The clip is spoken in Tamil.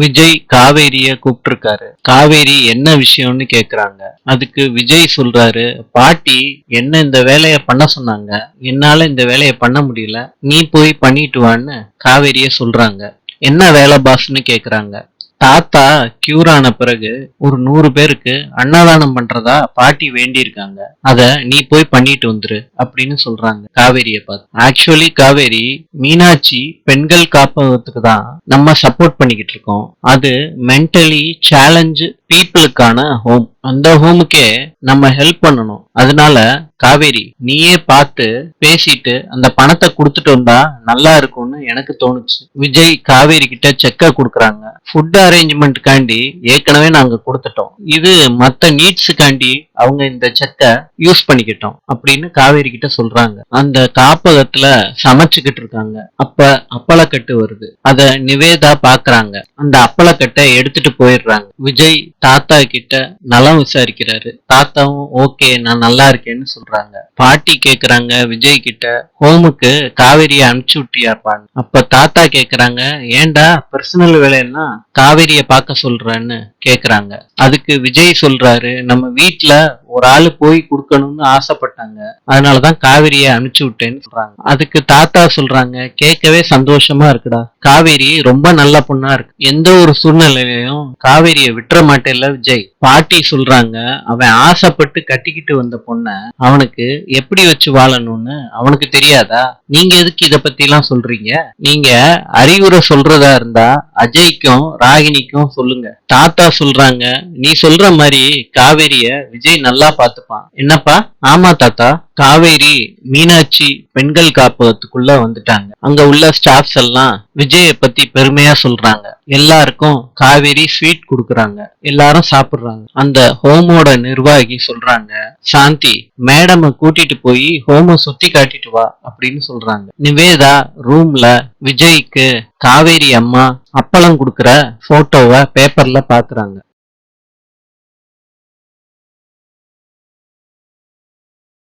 விஜய் காவேரிய கூப்பிட்டிருக்காரு. காவேரி என்ன விஷயம்னு கேக்குறாங்க. அதுக்கு விஜய் சொல்றாரு, பாட்டி என்ன இந்த வேலைய பண்ண சொன்னாங்க, என்னால இந்த வேலைய பண்ண முடியல, நீ போய் பண்ணிட்டு வான்னு காவேரிய சொல்றாங்க. என்ன வேலை பாஸ்ன்னு கேக்குறாங்க. தாத்தா கியூர் ஆன பிறகு ஒரு 100 பேருக்கு அன்னதானம் பண்றதா பாட்டி வேண்டியிருக்காங்க, அத நீ போய் பண்ணிட்டு வந்துரு அப்படின்னு சொல்றாங்க காவேரிய பார்த்து. ஆக்சுவலி காவேரி, மீனாட்சி பெண்கள் காப்பகத்துக்கு தான் நம்ம சப்போர்ட் பண்ணிக்கிட்டு இருக்கோம். அது மென்டலி சேலஞ்ச் பீப்புளுக்கான ஹோம். அந்த ஹோமுக்கே நம்ம ஹெல்ப் பண்ணணும். அதனால காவேரி, நீயே பார்த்து பேசிட்டு அந்த பணத்தை கொடுத்துட்டு வந்தா நல்லா இருக்கும்னு எனக்கு தோணுச்சு. விஜய் காவேரி கிட்ட செக்க கொடுக்கறாங்க. ஃபுட் அரேஞ்ச்மெண்ட்காண்டி ஏற்கனவே நாங்க கொடுத்துட்டோம், இது மத்த நீட்ஸுக்காண்டி அவங்க இந்த செக்க யூஸ் பண்ணிக்கிட்டோம் அப்படின்னு காவேரி கிட்ட சொல்றாங்க. அந்த காப்பகத்துல சமைச்சுக்கிட்டு இருக்காங்க. அப்ப அப்பளக்கட்டு வருது. அத நிவேதா பாக்குறாங்க. அந்த அப்பளக்கட்டை எடுத்துட்டு போயிடுறாங்க. விஜய் தாத்தா கிட்ட நலம் விசாரிக்கிறாரு. தாத்தாவும் ஓகே, நான் நல்லா இருக்கேன்னு சொல்றாங்க. பாட்டி கேக்குறாங்க விஜய் கிட்ட, ஹோமுக்கு காவேரிய அனுப்பிச்சு விட்டியாப்பான்னு. அப்ப தாத்தா கேக்குறாங்க, ஏண்டா பர்சனல் வேலைன்னா காவேரிய பார்க்க சொல்றேன்னு கேக்குறாங்க. அதுக்கு விஜய் சொல்றாரு, நம்ம வீட்டுல ஒரு ஆளு போய் கொடுக்கணும்னு ஆசைப்பட்டாங்க, அதனாலதான் காவேரிய அனுப்பிச்சு விட்டேன்னு சொல்றாங்க. அதுக்கு தாத்தா சொல்றாங்க, கேட்கவே சந்தோஷமா இருக்குடா, காவேரி ரொம்ப நல்ல பொண்ணா இருக்கு, எந்த ஒரு சூழ்நிலையிலையும் காவேரிய விட்டுற மாட்டேல்ல விஜய். பாட்டி சொல்றாங்க, அவன் ஆசைப்பட்டு கட்டிக்கிட்டு வந்த பொண்ண அவனுக்கு எப்படி வச்சு வாழணும்னு அவனுக்கு தெரியாதா? நீங்க எதுக்கு இத பத்தி எல்லாம் சொல்றீங்க? நீங்க அறிவுரை சொல்றதா இருந்தா அஜய்க்கும் ராகினிக்கும் சொல்லுங்க. தாத்தா சொல்றாங்க, நீ சொல்ற மாதிரி காவேரிய விஜய் நல்லா பாத்துப்பான். என்னப்பா? ஆமா தாத்தா. காவேரி மீனாட்சி பெண்கள் காப்பகத்துக்குள்ள வந்துட்டாங்க. அங்க உள்ள ஸ்டாஃப்ஸ் எல்லாம் விஜய பத்தி பெருமையா சொல்றாங்க. எல்லாருக்கும் காவேரி ஸ்வீட் குடுக்கறாங்க. எல்லாரும் சாப்பிடுறாங்க. அந்த ஹோமோட நிர்வாகி சொல்றாங்க, சாந்தி மேடம் கூட்டிட்டு போய் ஹோம சுத்தி காட்டிட்டு வா அப்படின்னு சொல்றாங்க. நிவேதா ரூம்ல விஜய்க்கு காவேரி அம்மா அப்பளம் குடுக்கற போட்டோவை பேப்பர்ல பாக்குறாங்க.